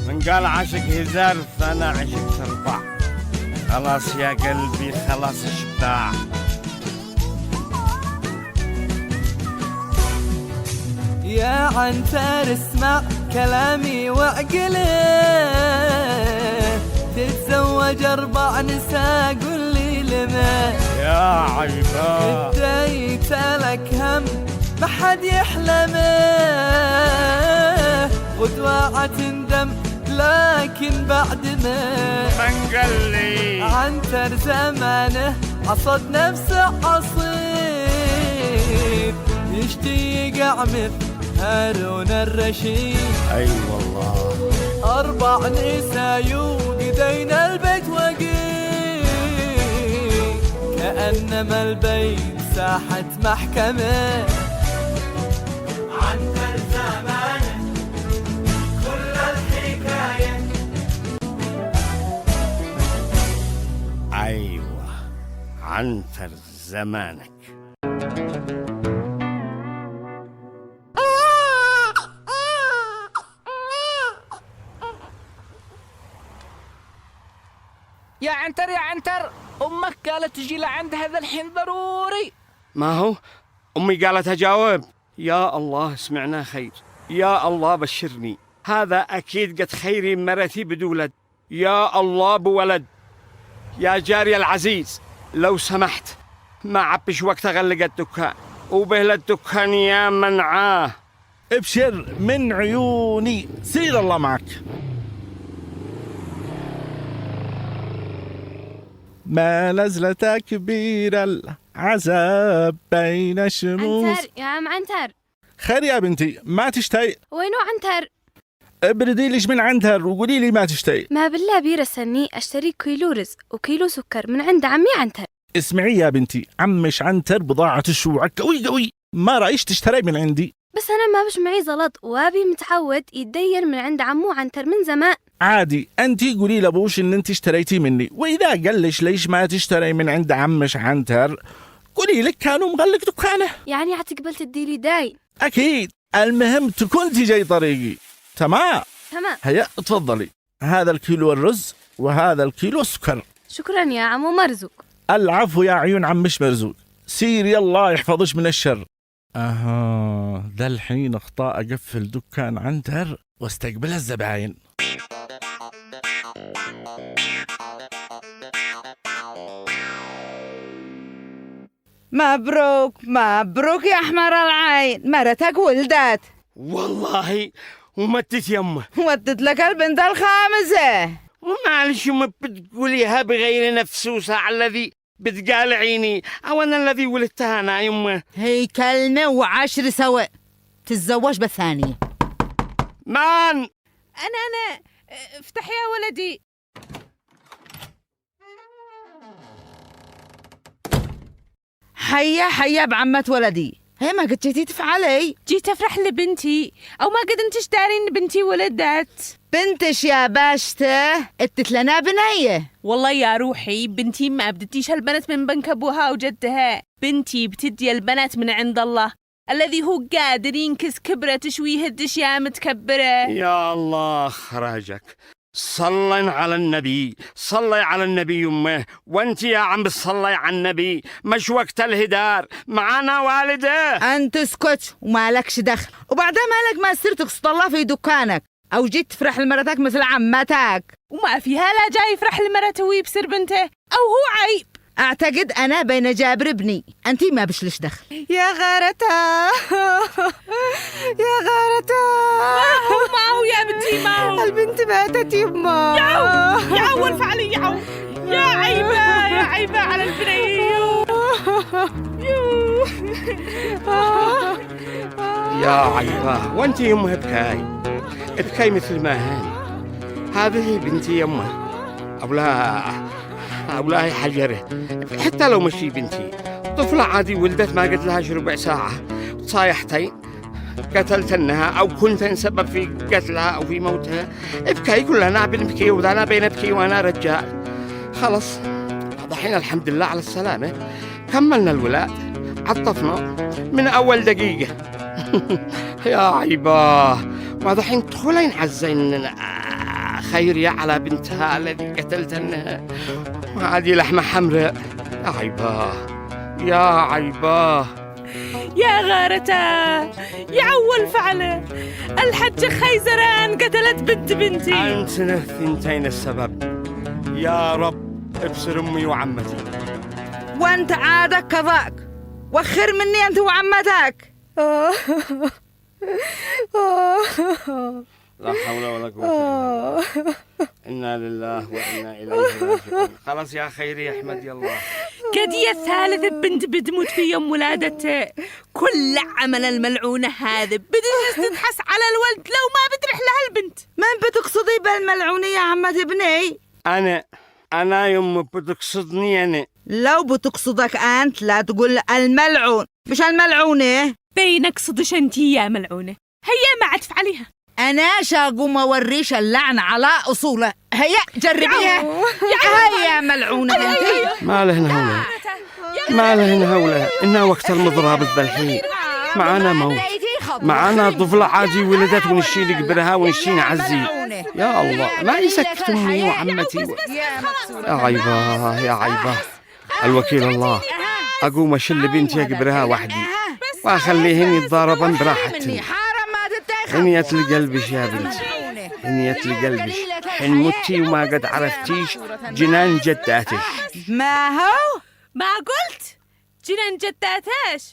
من قال عاشق هزار فأنا عشق سربع. خلاص يا قلبي خلاص اشبع. يا عنتر اسمع كلامي وعقله، تتزوج 4 نساء قل لي لما. يا عيبة اديت لك هم ما حد يحلمه، غدوة تندم لكن بعد ما من قال لي عنتر زمانه عصد نفسه عصيب، يشتي يقع مثل هارون الرشيد. اي والله 4 نساء يوقدين البيت وقيل، كأنما البيت ساحة محكمة. عنتر زمانه كل الحكاية. ايوه عنتر زمانك. يا عنتر يا عنتر، أمك قالت تجي لعند هذا الحين ضروري. ما هو أمي قالت أجاوب. يا الله سمعنا خير. يا الله بشرني، هذا أكيد قد خيري مرتي بدولد. يا الله بولد. يا جاري العزيز لو سمحت ما عبش وقت أغلق الدكان وبهل الدكان يا منعاه. ابشر من عيوني، سير الله معك. ما نزلة كبير العذاب بين الشموس. عنتر يا عم عنتر. خير يا بنتي، ما تشتي؟ وينو عنتر؟ ابردي ليش من عنتر وقولي لي ما تشتي. ما بالله بيرسلني اشتري كيلو رز وكيلو سكر من عند عمي عنتر. اسمعي يا بنتي، عمش عنتر بضاعة الشوعة قوي، ما رأيش تشتري من عندي؟ بس أنا ما بش معي زلط، وابي متعود يتدين من عند عمو عنتر من زمان. عادي، أنتي قولي لأبوش إن أنتي اشتريتي مني، وإذا قالش ليش ما تشتري من عند عمش عنتر قولي لك كانوا مغلق دكانه. يعني هتقبل تديلي داين؟ أكيد، المهم تكون تجي طريقي. تمام. هيا تفضلي، هذا الكيلو الرز وهذا الكيلو السكر. شكرا يا عمو مرزوق. العفو يا عيون عمش مرزوق. سيري الله يحفظش من الشر. ذا الحين اخطاء اقفل دكان عنتر واستقبل الزباين. مبروك مبروك يا احمر العين، مرتك ولدت. والله ومتت يمه. ودت لك البنت الخامسة. ومعلش ما بتقوليها بغير نفس وساعة الذي بتقالعيني أو أنا الذي ولدتها أنا يمه. هي كلمة و10 سوا. تتزوج بالثانية. مان أنا افتح يا ولدي. حيا بعمة ولدي. هي ما قد جيتي تفعلي؟ جيت أفرح لبنتي، أو ما قد انتش دارين بنتي ولدت. بنتش يا باشته اتت لنا بنية. والله يا روحي بنتي ما بدتيش هالبنت من بنك أبوها وجدها، بنتي بتدي البنات من عند الله الذي هو قادر ينكس كبرة تشويه الدش يا متكبرة. يا الله خراجك. صلي على النبي، صلي على النبي يمه. وانت يا عم صلي على النبي، مش وقت الهدار، معانا والده. أنت اسكت وما لكش دخل، وبعدها مالك ما صرت تقصد الله في دكانك أو جيت تفرح لمرتك مثل عمتك. وما فيها لا جاي يفرح لمرته ويبصر بنته، أو هو عيب. أعتقد أنا بين جابر ابني، أنتي ما بشلش دخل. يا غارتها يا غارتها. ما هو يا بنتي، ما هو البنت ماتت يما. ياو والفعلي ياو. يا عيبة على البنية. يا عيبة وانت يمه ابكاي مثل ما هاني. هذه بنتي يمه، أولاها حجره. حتى لو مشي بنتي طفلة عادي ولدت ما قد لهاش ربع ساعة صايحتين قتلتنها أو كنت سبب في قتلها أو في موتها. ابكي كلنا بنبكي وأنا بنبكي وأنا رجال. خلص دحين الحمد لله على السلامة، كملنا الولاد، عطفنا من أول دقيقة. يا عيباه ما دحين تدخلين عزين خيرية على بنتها الذي قتلتنها، وهذه لحمة حمراء. يا عيباه يا عيباه. يا غارته، يا أول فعله، الحجة خيزران قتلت بنتي. أنتن الثنتين السبب. يا رب ابصر أمي وعمتي. وانت عادك كذاك، وخر مني انت وعمتك. لا حول ولا قوة إلا بالله. إنا لله وإنا إليه راجعون. خلاص يا خيري احمد الله. قضية ثالثة بنت بتموت في يوم ولادته. كل عمل الملعونة هذا بدجس تنحس على الولد لو ما بترح لها البنت. من بتقصدي بالملعونة يا عمة ابني؟ أنا يوم بتقصدني أنا. لو بتقصدك أنت لا تقول الملعون، مش الملعونة. بينك صدش انتي يا ملعونة، هيا ما عاد تفعليها. أنا شاقوم أوريش اللعنة على أصوله. هيا جربيها. هيا ملعونة أنت. ما لهن هولة، ما لهن هولة. إنها وقت المضراب الذلحين. معانا موت، معانا طفلة عادي ولدت ونشيل قبرها ونشين عزي. يا الله ما يسكت أمي وعمتي. يا عيباه يا عيباه. الوكيل الله، أقوم أشل بنتي قبرها وحدي وأخليهن يتضاربن براحتهن. حنية لقلبش يا بنتي، حنية لقلبش. حين متي وما قد عرفتيش جنان جداتش. ما هو؟ ما قلت جنان جداتش.